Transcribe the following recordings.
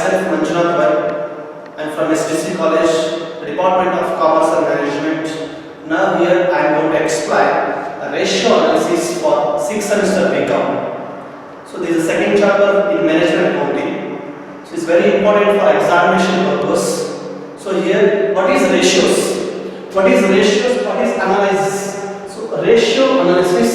myself Manjunath Bai. I am from STC College, Department of Commerce and Management. Now here I am going to explain a ratio analysis for 6th semester BCom. So this is the second chapter in management accounting. So it's very important for examination purpose. So here, what is ratios? What is ratios? What is analysis? So ratio analysis,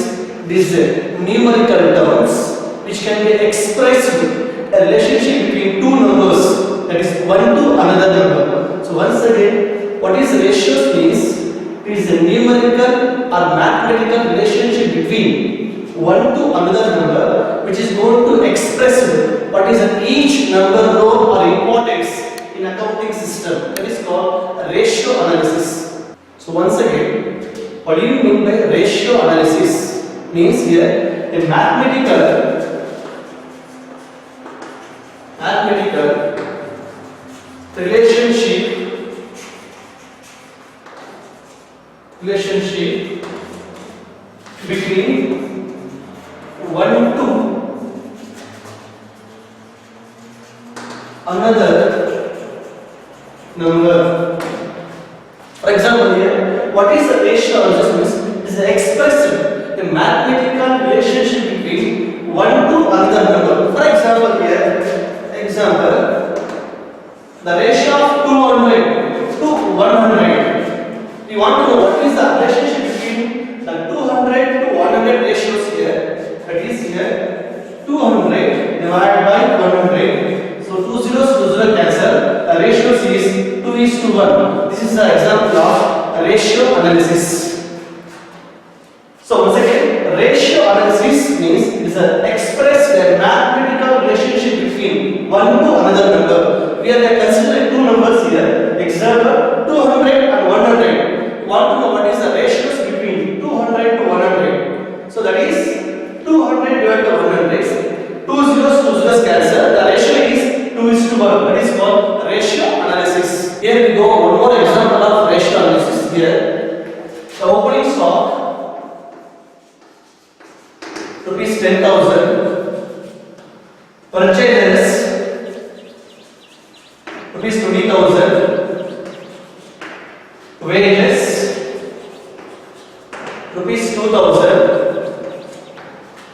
this is numerical terms which can be expressed a relationship between two numbers, that is one to another number. So once again, what is ratios means? It is a numerical or mathematical relationship between one to another number which is going to express what is each number role or importance in accounting system. That is called ratio analysis. So once again, what do you mean by ratio analysis? Means here a mathematical relationship between one to another number. For example, here, what is the ratio analysis? It is expressed the mathematical relationship between one to another number. For example, here, the ratio of 200 to 100. We want to know what is the relationship between the 200 to 100 ratios here. That is here 200 divided by 100. So 2 zeros, 2 zeros cancel. The ratio is 2:1. This is the example of ratio analysis. So once again, ratio analysis means it is express a mathematical relationship between one to another number. We are considering two numbers here. Example 200 and 100. We want to know what is the ratios between 200 to 100. So that is 200 divided by 100. 2 zeros, 2 zeros cancel. The ratio is 2:1. That is called ratio analysis. Here we go. One more example of ratio analysis here. The opening stock rupees 10,000, purchases rupees 20,000, wages rupees 2,000,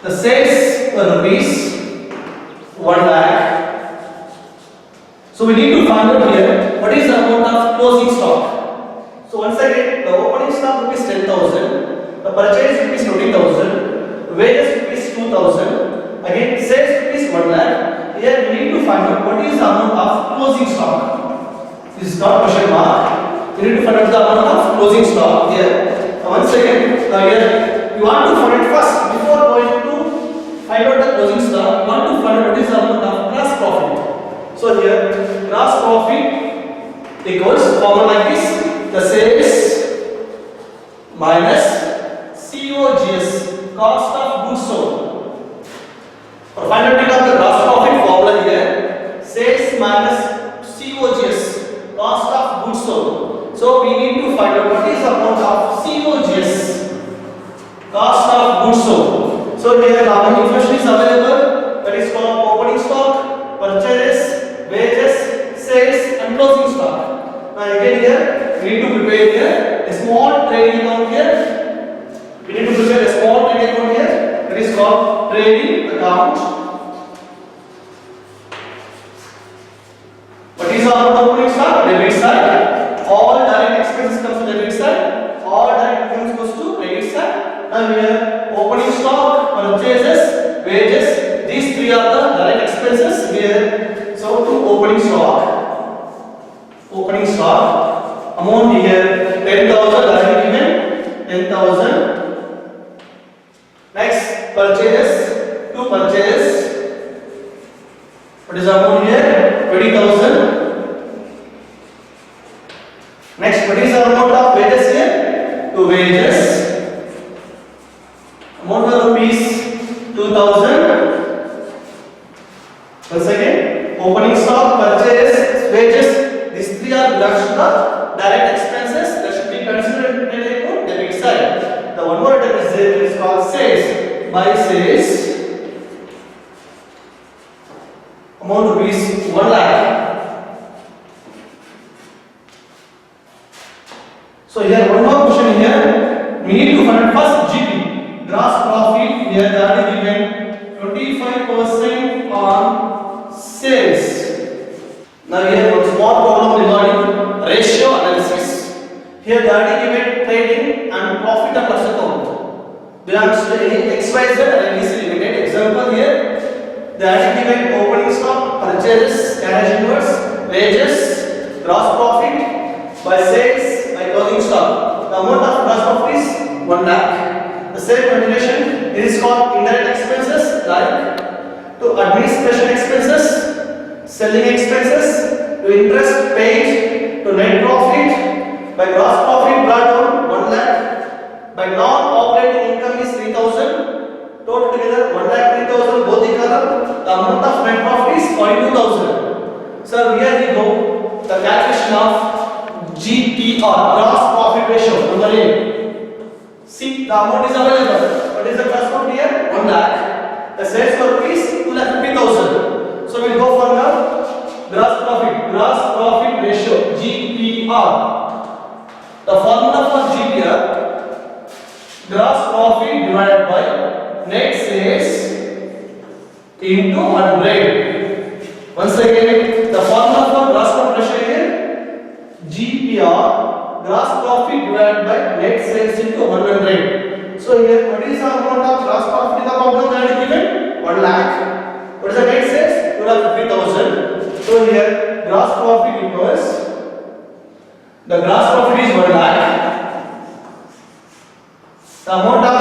the sales were rupees 1 lakh. So we need to find out here what is the amount of closing stock. So once again, the opening stock rupees 10,000, the purchase rupees 20,000, wages rupees 2,000, again sales rupees 1 lakh. Here we need to find out what is the amount of closing stock. This is not question mark. We need to find out the amount of closing stock here. Once again, here we want to find it first before going to find out the closing stock. We want to find out what is the amount of gross profit. So here gross profit equals formula like this: the sales minus COGS, cost of goods sold. For finding out the gross profit formula here, sales minus COGS, cost of goods sold. So we need to find out what is the amount of COGS, cost of goods sold. So here the information is available, that is called opening stock, purchases, wages, sales and closing stock. Now again here we need to prepare here a small trading account here. We need to prepare a small trading account here, that is called trading account. What is our opening stock? Debit side. All direct expenses comes to debit side. All direct incomes goes to credit side. And here opening stock, purchases, wages. These three are the direct expenses here. So to opening stock. Opening stock. Amount here 10,000 already given. 10,000. Next purchases. To purchase. What is the amount here? 20,000. Next, what is the amount of wages here? To wages. Amount of rupees 2,000. Once again, opening stock, purchase, wages. These three are belongs to the direct expenses that should be considered in the debit side. The one more item is there, it is called sales. By sales, amount rupees 1 lakh. So here one more question here. We need to find first GP, gross profit. Here that is given 25% on sales. Now here one small problem regarding ratio analysis. Here that is given trading and profit and loss account belongs to any XYZ and ABC Limited. Example here, that is given opening stock, purchases, cash inwards, wages, gross profit by sales, by closing stock. The amount of gross profit is 1 lakh. The same continuation is called indirect expenses like to administration expenses, selling expenses, to interest paid, to net profit, by gross profit brought down 1 lakh, by non-operating income is 3,000, total together 1 lakh 3,000 both the column. The amount of net profit is 42,000. So here we go, the calculation of GPR, gross profit ratio, number A. See, the amount is available. What is the gross profit here? 1 lakh. The sales per piece 2,50,000. So we'll go for the gross profit ratio, GPR. The formula for GPR, gross profit divided by net sales into 100. Once again, the formula for gross profit ratio here, GPR, gross profit divided by net sales into 100. So here, what is the amount of gross profit in the problem that is given? 1 lakh. What is the net sales? 2,50,000. So here, gross profit equals, the gross profit is 1 lakh. The amount of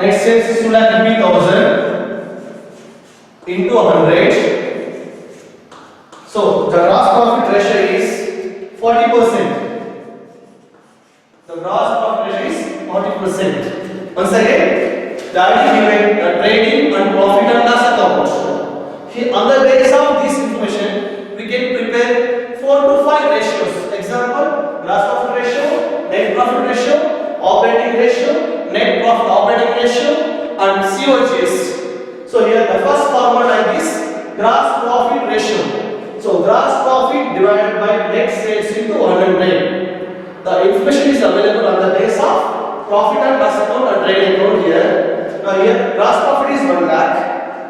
net sales is 2,50,000 into 100. So the gross profit ratio is 40%. The gross profit ratio is 40%. Once again, that is given the trading and profit and loss account. Here, on the basis of this information, we can prepare 4 to 5 ratios. Example, gross profit ratio, net profit ratio, operating ratio, net profit operating ratio, and COGS. So here the first formula like this, gross profit ratio. So gross profit divided by net sales into 100. The information is available on the basis of profit and loss account and trading account here. Now here gross profit is 1 lakh.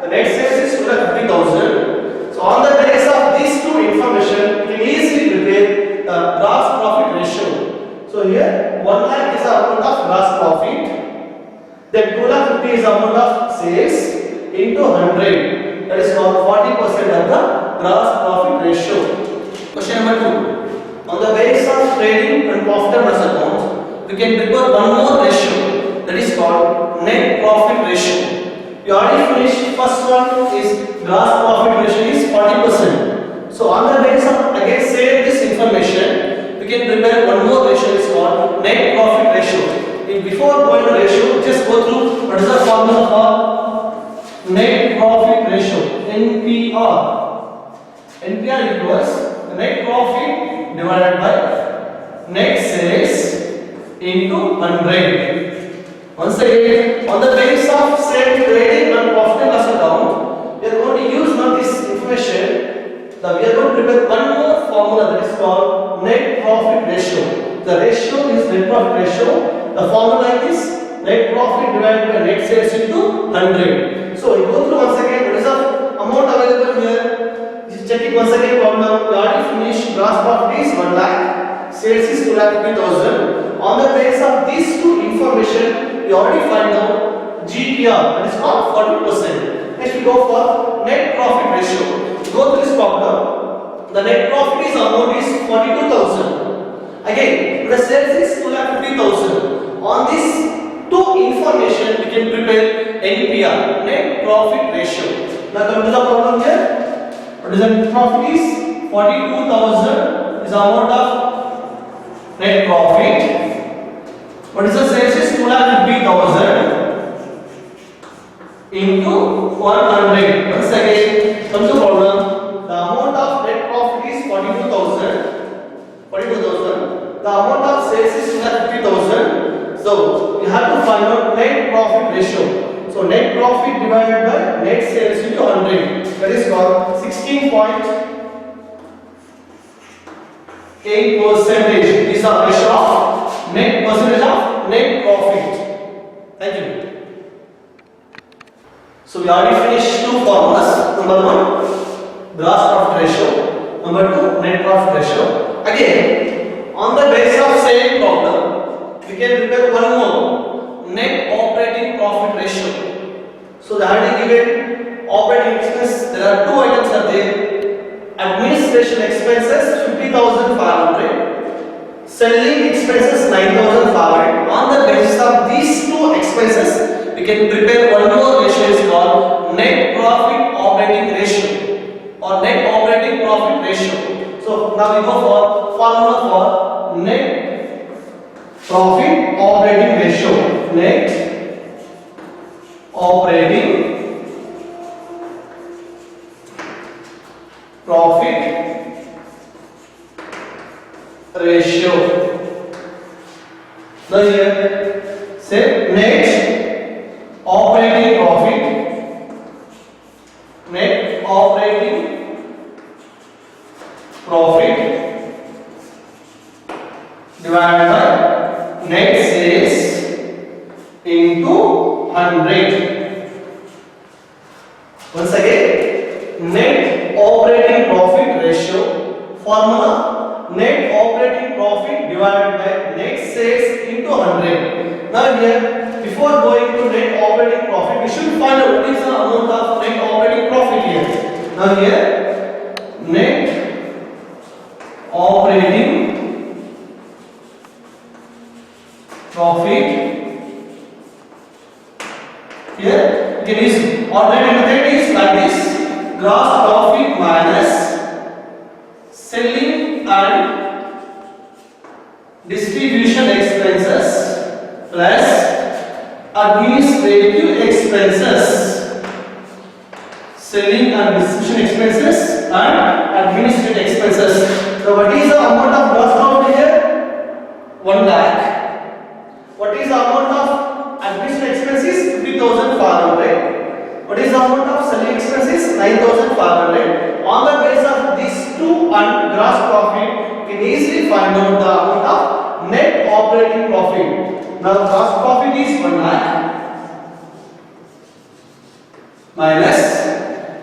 The net sales is 2,50,000. So on the basis of these two information, we can easily prepare the gross profit ratio. So here 1 lakh is the amount of gross profit. Then 2,50,000 is the amount of sales into 100. That is called 40% of the gross profit ratio. Question number 2. On the basis of trading and profit and loss account, we can prepare one more ratio, that is called net profit ratio. We already finished. First one is gross profit ratio is 40%. So on the basis of again save this information, we can prepare one more ratio, is called net profit ratio. Before going to ratio, just go through what is the formula for net profit ratio, NPR. NPR equals the net profit divided by net sales into 100. Once again, on the basis of same trading and profit and loss account, we are going to use now this information. We are going to prepare one more formula, that is called net profit ratio. The ratio is net profit ratio. The formula like this, net profit divided by net sales into 100. So we go through once again, what is the amount available here? Just check it once again. Problem, we already finished. Gross profit is 1 lakh, sales is 2,50,000. On the basis of these two information, we already find out GPR, that is called 40%. Next we go for net profit ratio. Go through this problem. The net profit is amount is 42,000. Again, the sales is 2,50,000. On this two information, we can prepare NPR, net profit ratio. Now come to the problem here. What is the net profit is 42,000 is the amount of net profit. What is the sales is 2,50,000 into 100. Once again, come to problem. The amount of net profit is 42,000. The amount of sales is 2,50,000. So we have to find out net profit ratio. So net profit divided by net sales into 100. That is called 16.8%. Is the ratio of net So we already finished two formulas. Number one, gross profit ratio. Number two, net profit ratio. Again, on the basis of same problem, we can prepare one more, net operating profit ratio. So they already given operating expense. There are two items are there. Administration expenses 50,500. Selling expenses 9,500. On the basis of these two expenses, we can prepare one more ratio is called net profit operating ratio or net operating profit ratio. So now we go for formula for net profit operating ratio. Net operating profit ratio. Now here say net operating profit, net operating profit divided by net sales into 100. Once again, net operating profit ratio formula, net operating profit divided by net sales into 100. Now here, before going to net operating profit, we should find out what is the amount of net operating profit here. Now here, net operating profit. Here, it is alternative method is like this: gross profit minus selling and distribution expenses plus administrative expenses. Selling and distribution expenses and administrative expenses. So what is the amount of gross profit here? 1 lakh. What is the amount of administrative expenses? 50,500. What is the amount of selling expenses? 9,500. On the basis of these two and gross profit, you can easily find out the amount of net operating profit. Now gross profit is 1 lakh minus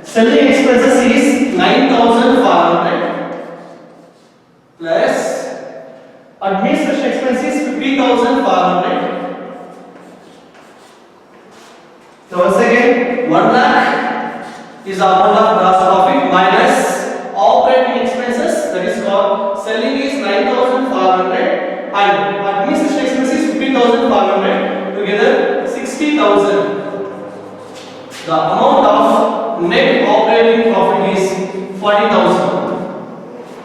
selling expenses is 9,500 plus administration expenses 50,500. So once again, 1 lakh is the amount of gross profit minus operating expenses, that is called selling is 9,500 and administration expenses 50,500, together 60,000. The amount of net operating profit is 40,000.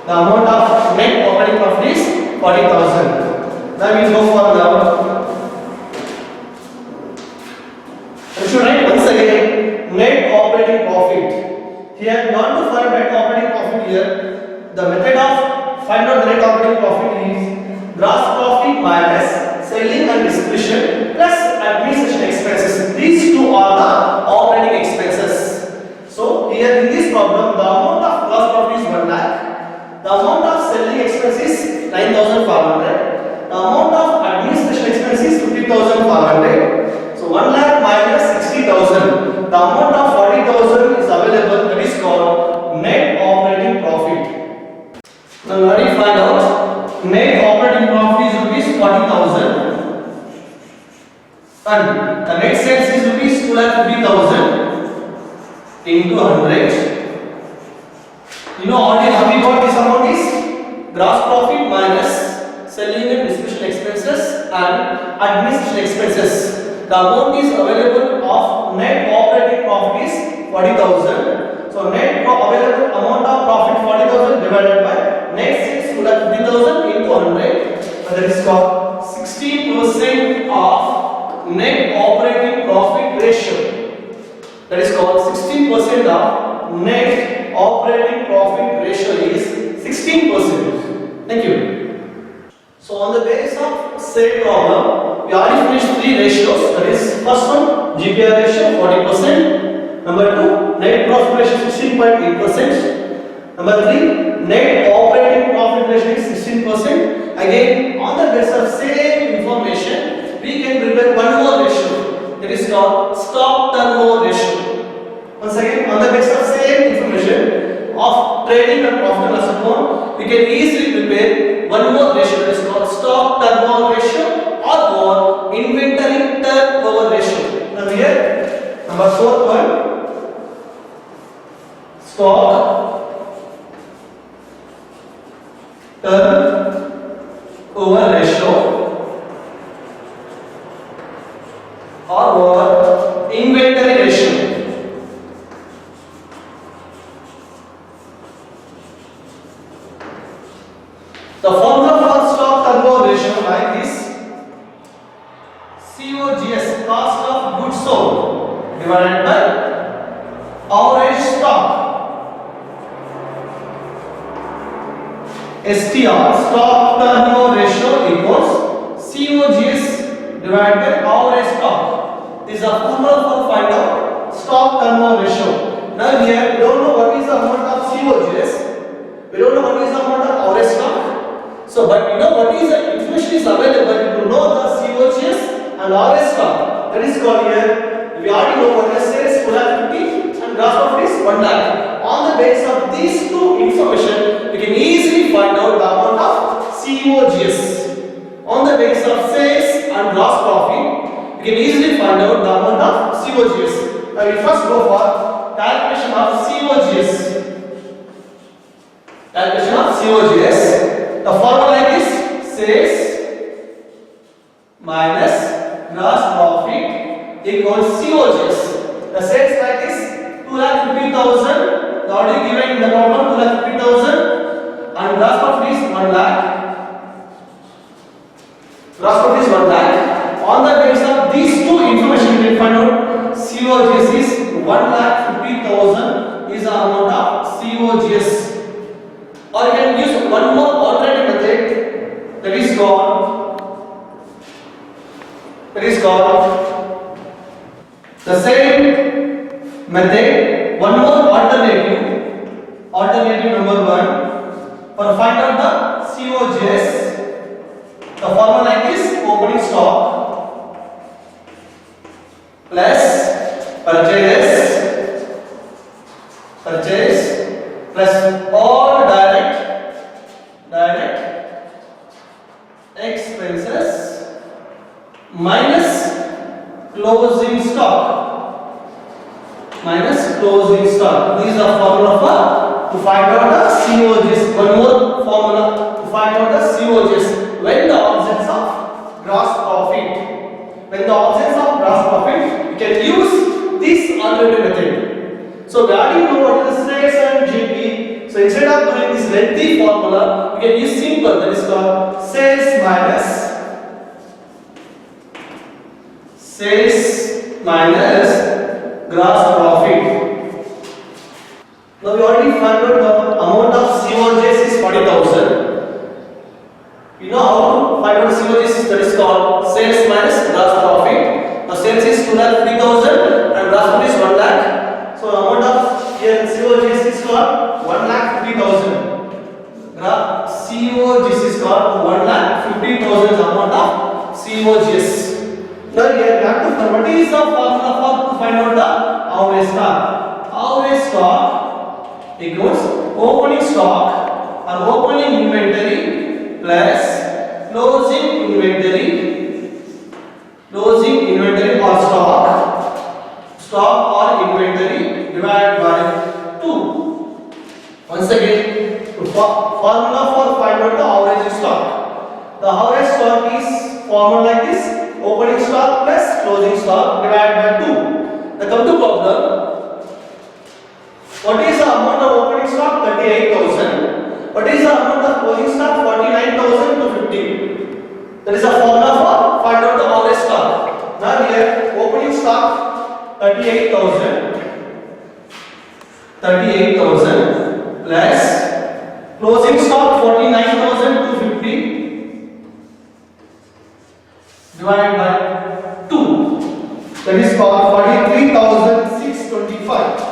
The amount of net operating profit is 40,000. Now we go for the. We should write once again net operating profit. Here we want to find net operating profit here. The method of find out net operating profit is gross profit minus selling and distribution plus administration expenses. These two are the operating expenses. So here in this problem, the amount of gross profit is 1 lakh. The amount of selling expenses 9,500. The amount of administration expenses 50,500. So 1 lakh minus 60,000. The amount of 40,000 is available. That is called net operating profit. Now we already find out net operating profit is rupees 40,000. And the net sales is rupees 2,50,000 into 100. You know already how we got this amount is gross profit minus selling and distribution expenses and administration expenses. The amount is available of net operating profit is 40,000. So net available amount of profit 40,000 divided by net sales 2,50,000 into 100. That is called 60% of net operating profit ratio. That is called 16% of net operating profit ratio is 16%. Thank you. So on the basis of same problem, we already finished three ratios. That is first one GPR ratio 40%. Number two net profit ratio 16.8%. Number three net operating profit ratio is 16%. Again on the basis of same information, we can prepare one more ratio. That is called stock turnover ratio. trading and profit and loss account, we can easily prepare one more ratio, that is called stock turnover ratio or inventory turnover ratio. Now here, number 4th one, stock turnover ratio or inventory ratio. The formula for stock turnover ratio like this: COGS, cost of goods sold, divided by average stock. STR, stock turnover ratio, equals COGS divided by average stock. This is a formula for find out stock turnover ratio. Now here we don't know what is the amount of COGS, we don't know what is the amount of average stock. So, but we know what is the information is available to know the COGS and average stock. That is called here. We already know what is sales 250 and gross profit is 1 lakh. On the basis of these two information, we can easily find out the amount of COGS. On the basis of sales and gross profit, we can easily find out the amount of COGS. Now we first go for calculation of COGS. Calculation of COGS. The formula is sales minus gross profit equals COGS. The sales like is 2,50,000. The already given in the problem 2,50,000, and gross profit is 1 lakh. Gross profit is 1 lakh. On the basis of these two information, we can find out COGS is 1,50,000 is the amount of COGS. Or you can use one more alternative method, that is called the same method. One more alternative number 1, for find out the COGS. The formula like this: opening stock plus purchase plus all direct expenses minus closing stock. This is the formula to find out the COGS. One more formula to find out the COGS when the absence of gross profit. When the absence of gross profit, we can use this alternative method. So we already know what is sales and GP. So instead of doing this lengthy formula, we can use simple, that is called sales minus gross profit. Now we already found out the amount of COGS is 40,000. You know how to find out COGS is, that is called sales minus gross profit. Now sales is 2,50,000 and gross profit is 1 lakh. So amount of here COGS is called 1,50,000. COGS is called 1,50,000 is amount of COGS. Now here we have to find what is the formula for to find out the average stock. Average stock equals opening stock or opening inventory plus closing inventory or stock or inventory divided by 2. Once again, formula for find out the average stock. The average stock is formula like this: opening stock plus closing stock divided by 2. Now come to problem. What is the amount of opening stock? 38,000. What is the amount of closing stock? 49,250. That is a formula for find out the average stock. Now here opening stock 38,000 plus closing stock 49,250 divided by 2. That is called 43,625.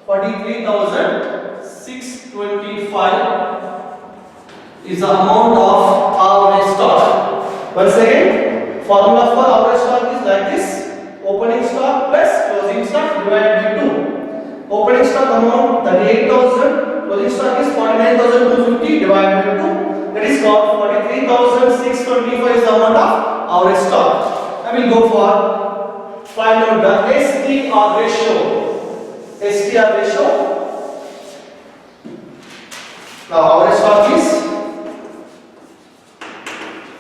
43,625 is the amount of average stock. Once again, formula for average stock is like this: opening stock plus closing stock divided by 2. Opening stock amount 38,000 closing stock is 49,250 divided by 2. That is called 43,625 is the amount of average stock. I will go for find out the STR ratio. STR ratio. Now average stock is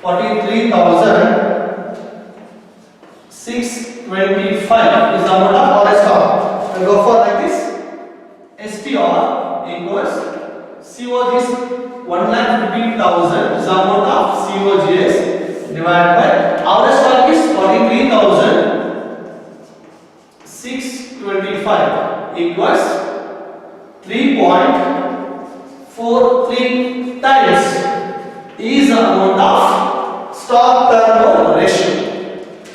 43,625 is the amount of average stock. I will go for like this. STR equals COG is 1,50,000 is the amount of COGS divided by average stock is 43,625 equals 3.43 times is the amount of stock turnover ratio.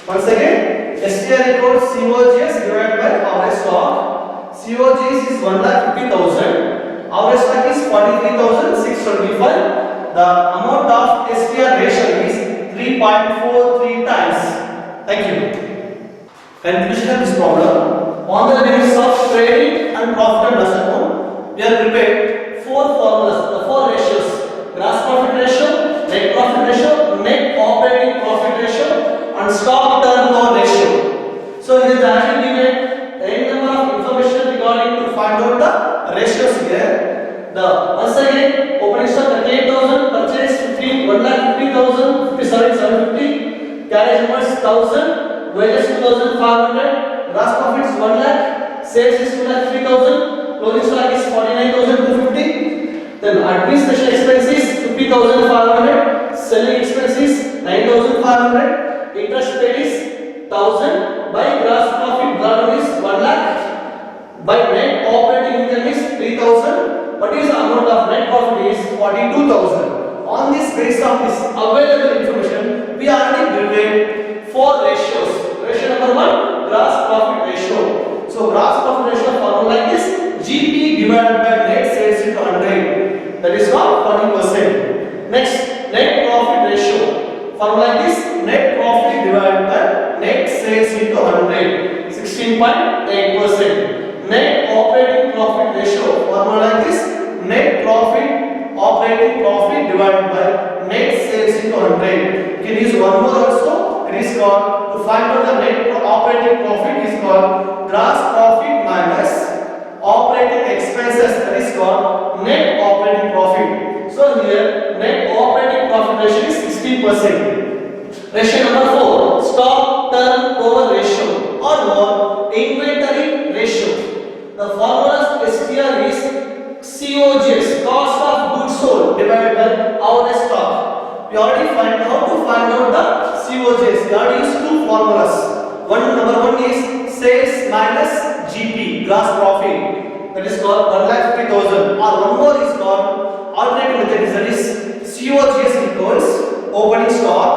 Once again, STR equals COGS divided by average stock. COGS is 1,50,000. Average stock is 43,625. The amount of STR ratio is 3.43 times. Thank you. Conclusion of this problem. On the basis of trading and profit and loss account, we have prepared 4 formulas, the 4 ratios: gross profit ratio, net profit ratio, net operating profit ratio, and stock turnover ratio. So it is actually given a number of information regarding to find out the ratios here. The once again, opening stock 38,000, purchase 1,50,000, 57,750, carriage invoice 1,000, wages 2,500, gross profit is 1 lakh, sales is 2,03,000, closing stock is 49,250. Then administration expenses 50,500, selling expenses 9,500, interest paid is 1,000, by gross profit brought is 1 lakh, by net operating income is 3,000. What is the amount of net profit is 42,000. On this basis of this available information, we already prepared 4 ratios. Ratio number 1, gross profit ratio. So gross profit ratio formula like this: GP divided by net sales into 100. That is called 40%. Next, net profit ratio formula like this: net profit divided by net sales into 100. 16.8%. Net operating profit ratio formula like this: net profit operating profit divided by net sales into 100. You can use one more also. It is called, to find out the net operating profit is called gross profit minus operating expenses. That is called net operating profit. So here net operating profit ratio is 60%. Ratio number 4, stock turnover ratio or more inventory ratio. The formula STR is COGS, cost of goods sold, divided by average stock. We already find how to find out the COGS. We already use 2 formulas. Number 1 is sales minus GP, gross profit. That is called 1,50,000. Or one more is called alternative method. That is COGS equals opening stock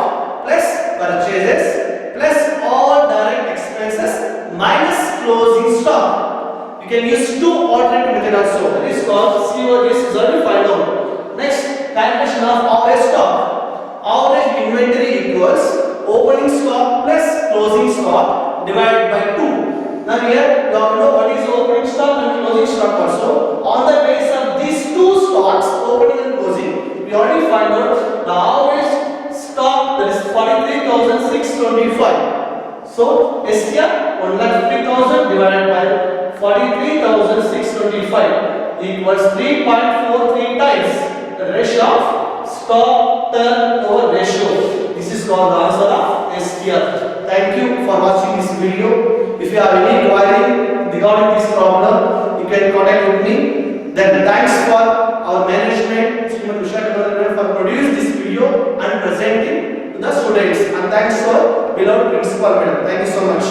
plus purchases plus all direct expenses minus closing stock. You can use 2 alternative method also. That is called COGS is already find out. Next, calculation of average stock. Average inventory equals opening stock plus closing stock divided by 2. Now here you have to know what is opening stock and closing stock also. On the basis of these 2 stocks, opening and closing, we already find out the average stock, that is 43,625. So STR 1,50,000 divided by 43,625 equals 3.43 times the ratio of stock turnover ratio. This is called the answer of STR. Thank you for watching this video. If you have any query regarding this problem, you can contact with me. Then thanks for our management, Srimati Usha Kamarana, for producing this video and presenting to the students. And thanks for beloved principal madam. Thank you so much.